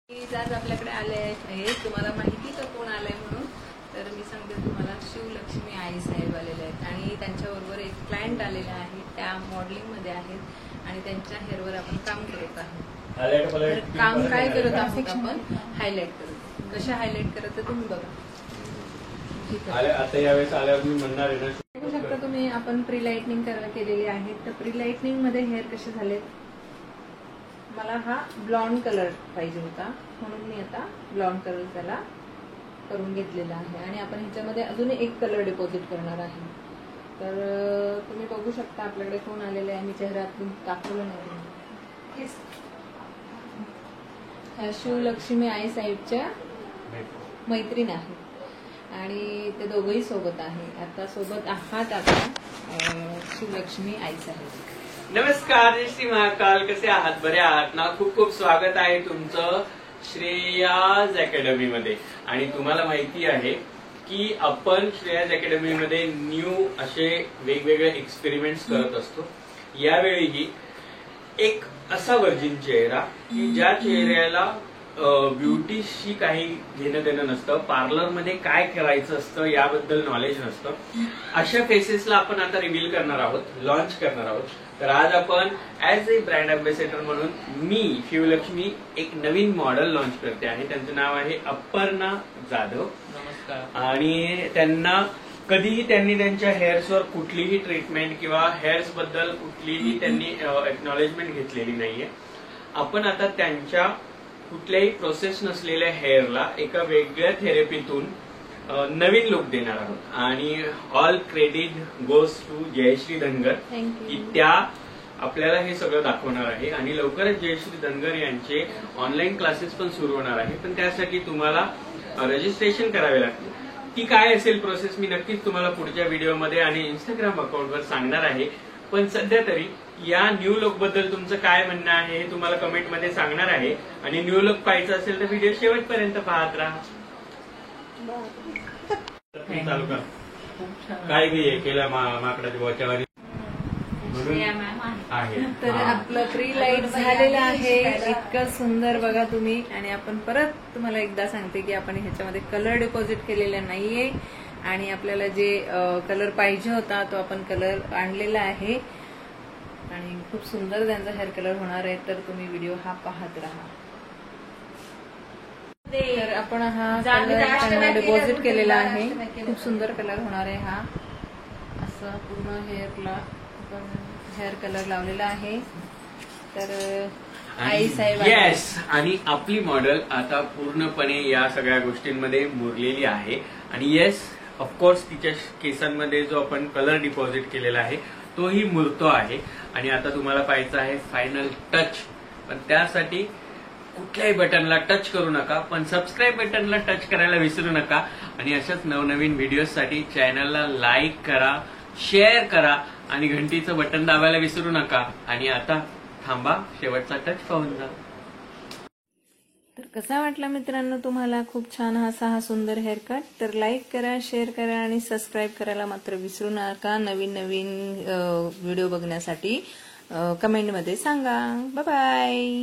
आज आपल्याकडे आले आहेत, तुम्हाला माहिती का कोण आलंय म्हणून? तर मी सांगते तुम्हाला, शिवलक्ष्मी आई साहेब आलेले आहेत आणि त्यांच्याबरोबर एक क्लायंट आलेला आहे. त्या मॉडेलिंग मध्ये आहेत आणि त्यांच्या हेअरवर आपण काम करत आहोत. तर काम काय करत आहोत आपण? हायलाइट करत. कशा हायलाइट करत ते तुम्ही बघा. आता यावेळेस आल्यावर मी म्हणणार आहे ना, बघू शकता तुम्ही, आपण प्री लाइटनिंग केलेली आहे. तर प्री लाइटनिंग मध्ये हेअर कसे झाले? मला हा ब्लॉन्ड कलर पाहिजे होता म्हणून मी आता ब्लॉन्ड कलर त्याला करून घेतलेला आहे आणि आपण ह्याच्यामध्ये अजून एक कलर डिपॉझिट करणार आहे. तर तुम्ही बघू शकता आपल्याकडे कोण आलेले आहे. मी चेहऱ्यातून दाखवलं नाही. ह्या शिवलक्ष्मी आई साहेबच्या मैत्रीण आहे आणि ते दोघंही सोबत आहे. आता सोबत आहात आता शिवलक्ष्मी आई साहेब. नमस्कार, जय श्री महाकाल. कसे आहात? बरे आहात ना? खूप खूप स्वागत आहे तुमचं श्रेयाज अकॅडमी मध्ये. आणि तुम्हाला माहिती आहे की आपण श्रेयाज अकॅडमी मध्ये न्यू असे वेगवेगळे एक्सपेरिमेंट्स करत असतो. यावेळीही एक असा वर्जिन चेहरा की ज्या चेहऱ्याला ब्युटीशी काही घेणं देणं नसतं, पार्लरमध्ये काय करायचं असतं याबद्दल नॉलेज नसतं, अशा फेसेसला आपण आता रिव्हील करणार आहोत, लॉन्च करणार आहोत. तर आज आपण ऍज ए ब्रँड अम्बॅसेडर म्हणून मी शिवलक्ष्मी एक नवीन मॉडेल लॉन्च करते आहे. त्यांचं नाव आहे अपर्णा जाधव. नमस्कार. आणि कधीही त्यांनी त्यांच्या हेअर्सवर कुठलीही ट्रीटमेंट किंवा हेअर्स बद्दल कुठलीही त्यांनी एक्नॉलेजमेंट घेतलेली नाहीये. आपण आता त्यांच्या कुठल्याही प्रोसेस नसलेल्या हेअरला एका वेगळ्या थेरपीतून नवीन लुक देणार आहोत. आणि all credit goes to Jayashree Dhangar की त्या आपल्याला हे सगळं दाखवणार आहे. आणि लवकरच जयश्री धनगर यांचे ऑनलाईन क्लासेस पण सुरू होणार आहे. पण त्यासाठी तुम्हाला रजिस्ट्रेशन करावे लागते. ती काय असेल प्रोसेस मी नक्कीच तुम्हाला पुढच्या व्हिडिओमध्ये आणि इंस्टाग्राम अकाउंटवर सांगणार आहे. पण सध्या तरी या न्यू लुक बद्दल तुमचं काय म्हणणं आहे हे तुम्हाला कमेंटमध्ये सांगणार आहे. आणि न्यू लुक पाहायचं असेल तर व्हिडिओ शेवटपर्यंत पाहत राहा. चालू का? काय केलं माकडाच्या बोच्यावर आहे. तर आपलं प्री लाईट झालेलं आहे. इतकं सुंदर बघा तुम्ही. आणि आपण परत तुम्हाला एकदा सांगते की आपण ह्याच्यामध्ये कलर डिपॉझिट केलेला नाहीये आणि आपल्याला जे कलर पाहिजे होता तो आपण कलर आणलेला आहे आणि खूप सुंदर त्यांचा हेअर कलर होणार आहे. तर तुम्ही व्हिडिओ हा पाहत राहा. तर आपण हा कलर डिपॉझिट केलेला आहे. खूप सुंदर कलर होणार आहे हा. असं पूर्ण हेअरला आपण हेअर कलर लावलेला आहे. तर आई साहेब येस. आणि आपली मॉडेल आता पूर्णपणे या सगळ्या गोष्टींमध्ये मुरलेली आहे. आणि येस, ऑफकोर्स तिच्या केसांमध्ये जो आपण कलर डिपॉझिट केलेला आहे तोही मुरतो आहे. आणि आता तुम्हाला पाहायचं आहे फायनल टच. पण त्यासाठी कुठल्याही बटनला टच करू नका, पण सबस्क्राईब बटनला टच करायला विसरू नका. आणि अशाच नवनवीन व्हिडिओसाठी चॅनलला लाईक करा, शेअर करा आणि घंटीचं बटन दाबायला विसरू नका. आणि आता थांबा, शेवटचा टच पाहून जा. तर कसा वाटला मित्रांनो तुम्हाला? खूप छान हा सुंदर हेअर कट. तर लाईक करा, शेअर करा आणि सबस्क्राईब करायला मात्र विसरू नका. नवीन नवीन व्हिडिओ बघण्यासाठी कमेंटमध्ये सांगा. Bye bye.